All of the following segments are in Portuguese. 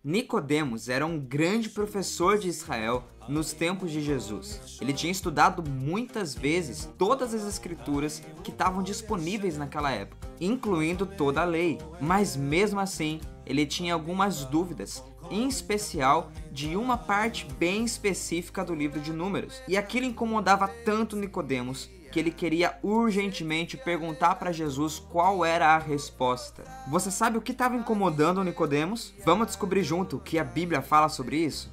Nicodemos era um grande professor de Israel nos tempos de Jesus. Ele tinha estudado muitas vezes todas as escrituras que estavam disponíveis naquela época, incluindo toda a lei. Mas mesmo assim, ele tinha algumas dúvidas, em especial de uma parte bem específica do livro de Números. E aquilo incomodava tanto Nicodemos que ele queria urgentemente perguntar para Jesus qual era a resposta. Você sabe o que estava incomodando Nicodemos? Vamos descobrir junto o que a Bíblia fala sobre isso?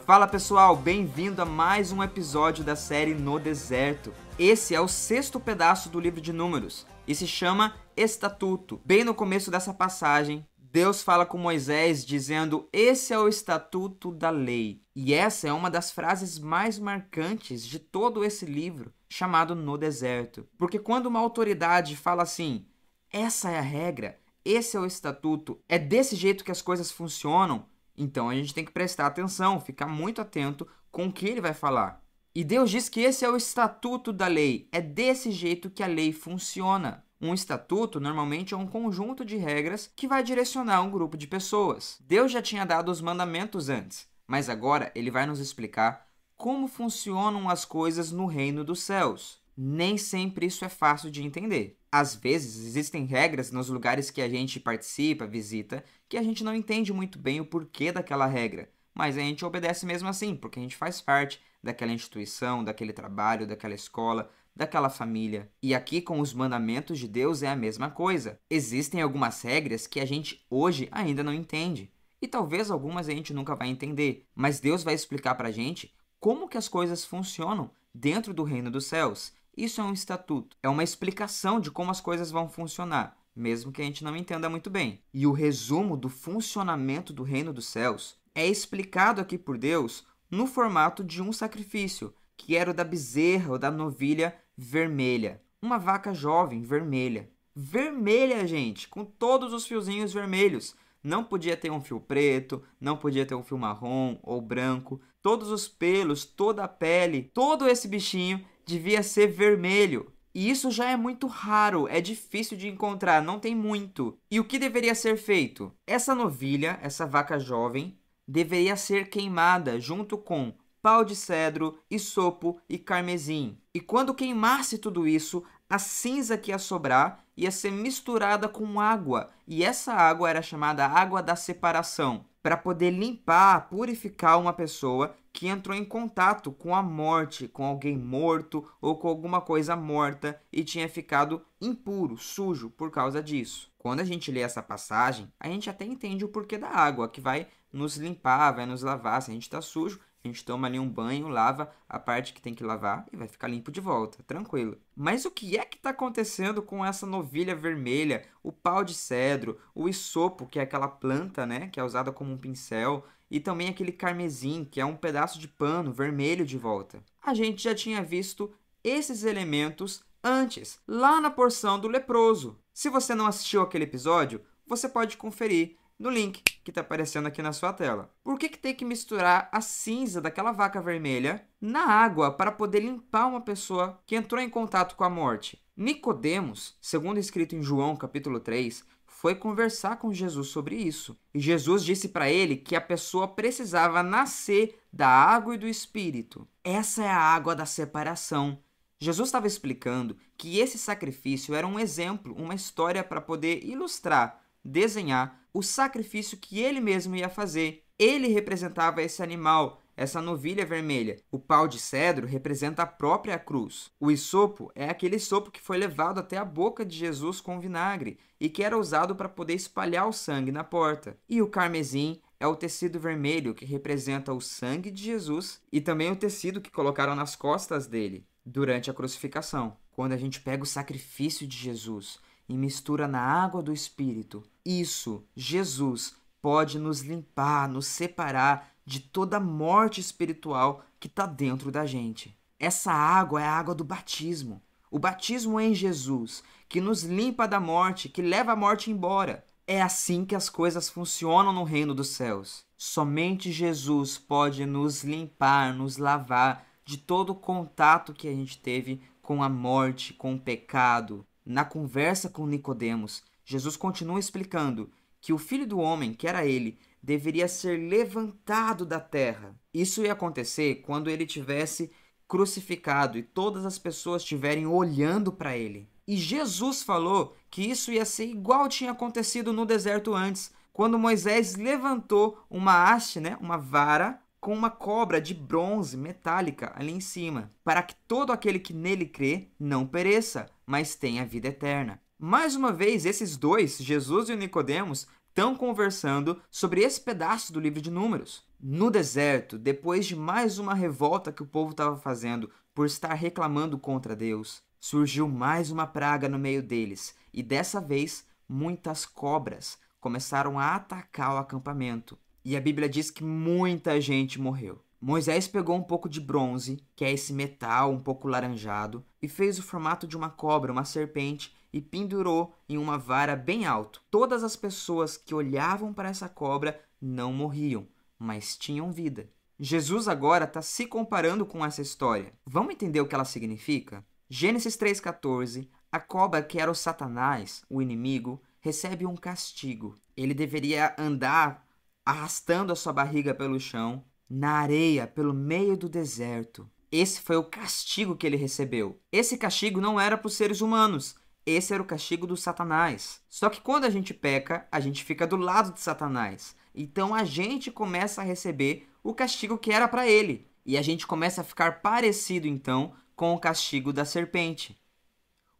Fala pessoal, bem-vindo a mais um episódio da série No Deserto. Esse é o 6º pedaço do livro de Números e se chama Estatuto. Bem no começo dessa passagem, Deus fala com Moisés dizendo: esse é o estatuto da lei. E essa é uma das frases mais marcantes de todo esse livro, chamado No Deserto. Porque quando uma autoridade fala assim, essa é a regra, esse é o estatuto, é desse jeito que as coisas funcionam, então a gente tem que prestar atenção, ficar muito atento com o que ele vai falar. E Deus diz que esse é o estatuto da lei, é desse jeito que a lei funciona. Um estatuto normalmente é um conjunto de regras que vai direcionar um grupo de pessoas. Deus já tinha dado os mandamentos antes, mas agora ele vai nos explicar como funcionam as coisas no reino dos céus. Nem sempre isso é fácil de entender. Às vezes existem regras nos lugares que a gente participa, visita, que a gente não entende muito bem o porquê daquela regra, mas a gente obedece mesmo assim, porque a gente faz parte daquela instituição, daquele trabalho, daquela escola, daquela família. E aqui com os mandamentos de Deus é a mesma coisa. Existem algumas regras que a gente hoje ainda não entende. E talvez algumas a gente nunca vai entender. Mas Deus vai explicar pra gente como que as coisas funcionam dentro do reino dos céus. Isso é um estatuto. É uma explicação de como as coisas vão funcionar, mesmo que a gente não entenda muito bem. E o resumo do funcionamento do reino dos céus é explicado aqui por Deus no formato de um sacrifício, que era o da bezerra ou da novilha vermelha. Uma vaca jovem vermelha. Vermelha, gente, com todos os fiozinhos vermelhos. Não podia ter um fio preto, não podia ter um fio marrom ou branco. Todos os pelos, toda a pele, todo esse bichinho devia ser vermelho. E isso já é muito raro, é difícil de encontrar, não tem muito. E o que deveria ser feito? Essa novilha, essa vaca jovem, deveria ser queimada junto com pau de cedro, isopo e carmesim. E quando queimasse tudo isso, a cinza que ia sobrar ia ser misturada com água. E essa água era chamada água da separação, para poder limpar, purificar uma pessoa que entrou em contato com a morte, com alguém morto ou com alguma coisa morta e tinha ficado impuro, sujo por causa disso. Quando a gente lê essa passagem, a gente até entende o porquê da água, que vai nos limpar, vai nos lavar. Se a gente está sujo, a gente toma ali um banho, lava a parte que tem que lavar e vai ficar limpo de volta, tranquilo. Mas o que é que está acontecendo com essa novilha vermelha, o pau de cedro, o isopo, que é aquela planta, né, que é usada como um pincel, e também aquele carmesim, que é um pedaço de pano vermelho de volta? A gente já tinha visto esses elementos antes, lá na porção do leproso. Se você não assistiu aquele episódio, você pode conferir no link que está aparecendo aqui na sua tela. Por que tem que misturar a cinza daquela vaca vermelha na água para poder limpar uma pessoa que entrou em contato com a morte? Nicodemos, segundo escrito em João capítulo 3, foi conversar com Jesus sobre isso. E Jesus disse para ele que a pessoa precisava nascer da água e do Espírito. Essa é a água da separação. Jesus estava explicando que esse sacrifício era um exemplo, uma história para poder ilustrar, desenhar o sacrifício que ele mesmo ia fazer. Ele representava esse animal, essa novilha vermelha. O pau de cedro representa a própria cruz. O isopo é aquele isopo que foi levado até a boca de Jesus com vinagre e que era usado para poder espalhar o sangue na porta. E o carmesim é o tecido vermelho que representa o sangue de Jesus e também o tecido que colocaram nas costas dele durante a crucificação. Quando a gente pega o sacrifício de Jesus e mistura na água do Espírito, isso, Jesus, pode nos limpar, nos separar de toda a morte espiritual que está dentro da gente. Essa água é a água do batismo. O batismo em Jesus, que nos limpa da morte, que leva a morte embora. É assim que as coisas funcionam no reino dos céus. Somente Jesus pode nos limpar, nos lavar de todo o contato que a gente teve com a morte, com o pecado, na conversa com Nicodemos, Jesus continua explicando que o Filho do Homem, que era ele, deveria ser levantado da terra. Isso ia acontecer quando ele tivesse crucificado e todas as pessoas estiverem olhando para ele. E Jesus falou que isso ia ser igual tinha acontecido no deserto antes, quando Moisés levantou uma haste, uma vara, com uma cobra de bronze metálica ali em cima, para que todo aquele que nele crê não pereça, mas tenha vida eterna. Mais uma vez, esses dois, Jesus e o Nicodemos, estão conversando sobre esse pedaço do livro de Números. No deserto, depois de mais uma revolta que o povo estava fazendo por estar reclamando contra Deus, surgiu mais uma praga no meio deles, e dessa vez muitas cobras começaram a atacar o acampamento. E a Bíblia diz que muita gente morreu. Moisés pegou um pouco de bronze, que é esse metal um pouco laranjado, e fez o formato de uma cobra, uma serpente, e pendurou em uma vara bem alto. Todas as pessoas que olhavam para essa cobra não morriam, mas tinham vida. Jesus agora está se comparando com essa história. Vamos entender o que ela significa? Gênesis 3,14, a cobra que era o Satanás, o inimigo, recebe um castigo. Ele deveria andar arrastando a sua barriga pelo chão, na areia, pelo meio do deserto. Esse foi o castigo que ele recebeu. Esse castigo não era para os seres humanos. Esse era o castigo do Satanás. Só que quando a gente peca, a gente fica do lado de Satanás. Então a gente começa a receber o castigo que era para ele. E a gente começa a ficar parecido, então, com o castigo da serpente.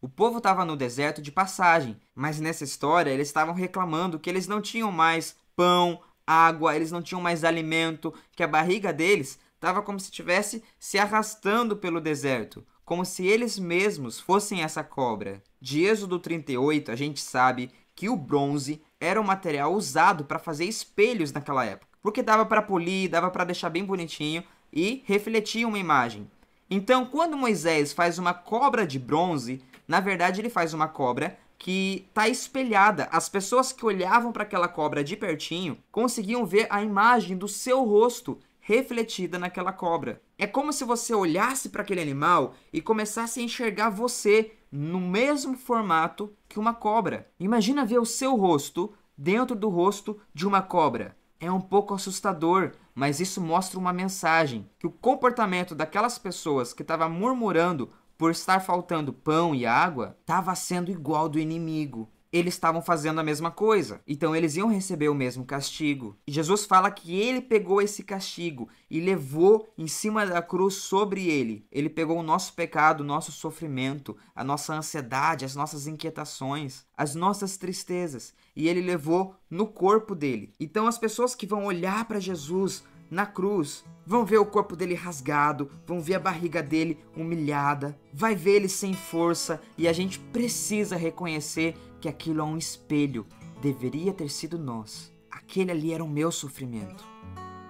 O povo estava no deserto de passagem, mas nessa história eles estavam reclamando que eles não tinham mais pão, água, eles não tinham mais alimento, que a barriga deles estava como se estivesse se arrastando pelo deserto, como se eles mesmos fossem essa cobra. De Êxodo 38, a gente sabe que o bronze era um material usado para fazer espelhos naquela época, porque dava para polir, dava para deixar bem bonitinho e refletia uma imagem. Então, quando Moisés faz uma cobra de bronze, na verdade ele faz uma cobra que está espelhada. As pessoas que olhavam para aquela cobra de pertinho conseguiam ver a imagem do seu rosto refletida naquela cobra. É como se você olhasse para aquele animal e começasse a enxergar você no mesmo formato que uma cobra. Imagina ver o seu rosto dentro do rosto de uma cobra. É um pouco assustador, mas isso mostra uma mensagem, que o comportamento daquelas pessoas que estavam murmurando por estar faltando pão e água, estava sendo igual do inimigo. Eles estavam fazendo a mesma coisa, então eles iam receber o mesmo castigo. E Jesus fala que ele pegou esse castigo e levou em cima da cruz sobre ele. Ele pegou o nosso pecado, o nosso sofrimento, a nossa ansiedade, as nossas inquietações, as nossas tristezas, e ele levou no corpo dele. Então as pessoas que vão olhar para Jesus na cruz vão ver o corpo dele rasgado, vão ver a barriga dele humilhada, vai ver ele sem força, e a gente precisa reconhecer que aquilo é um espelho. Deveria ter sido nós. Aquele ali era o meu sofrimento.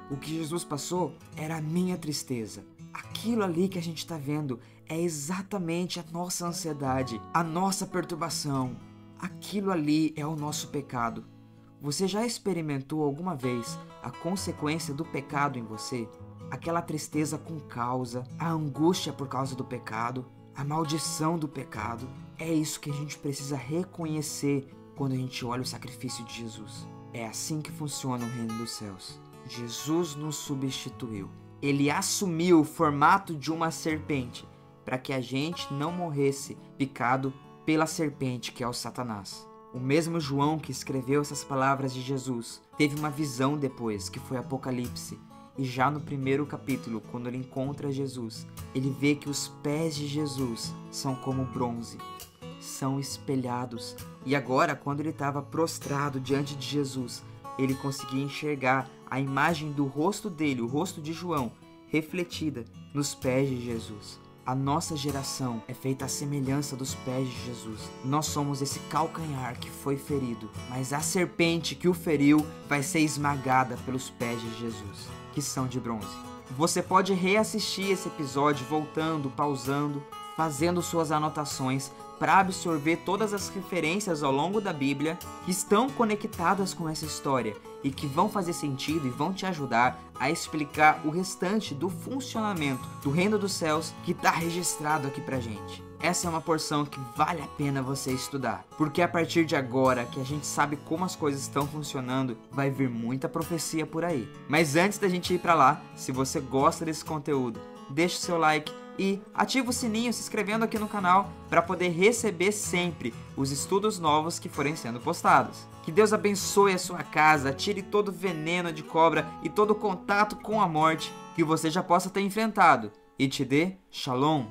O que Jesus passou era a minha tristeza. Aquilo ali que a gente está vendo é exatamente a nossa ansiedade, a nossa perturbação. Aquilo ali é o nosso pecado. Você já experimentou alguma vez a consequência do pecado em você? Aquela tristeza com causa, a angústia por causa do pecado, a maldição do pecado. É isso que a gente precisa reconhecer quando a gente olha o sacrifício de Jesus. É assim que funciona o reino dos céus. Jesus nos substituiu. Ele assumiu o formato de uma serpente para que a gente não morresse picado pela serpente que é o Satanás. O mesmo João que escreveu essas palavras de Jesus teve uma visão depois, que foi Apocalipse. E já no primeiro capítulo, quando ele encontra Jesus, ele vê que os pés de Jesus são como bronze, são espelhados. E agora, quando ele estava prostrado diante de Jesus, ele conseguia enxergar a imagem do rosto dele, o rosto de João, refletida nos pés de Jesus. A nossa geração é feita à semelhança dos pés de Jesus. Nós somos esse calcanhar que foi ferido, mas a serpente que o feriu vai ser esmagada pelos pés de Jesus, que são de bronze. Você pode reassistir esse episódio voltando, pausando. fazendo suas anotações para absorver todas as referências ao longo da Bíblia que estão conectadas com essa história e que vão fazer sentido e vão te ajudar a explicar o restante do funcionamento do reino dos céus que está registrado aqui pra gente. Essa é uma porção que vale a pena você estudar, porque a partir de agora que a gente sabe como as coisas estão funcionando, vai vir muita profecia por aí. Mas antes da gente ir pra lá, se você gosta desse conteúdo, deixa o seu like e ativa o sininho se inscrevendo aqui no canal para poder receber sempre os estudos novos que forem sendo postados. Que Deus abençoe a sua casa, tire todo o veneno de cobra e todo o contato com a morte que você já possa ter enfrentado e te dê Shalom.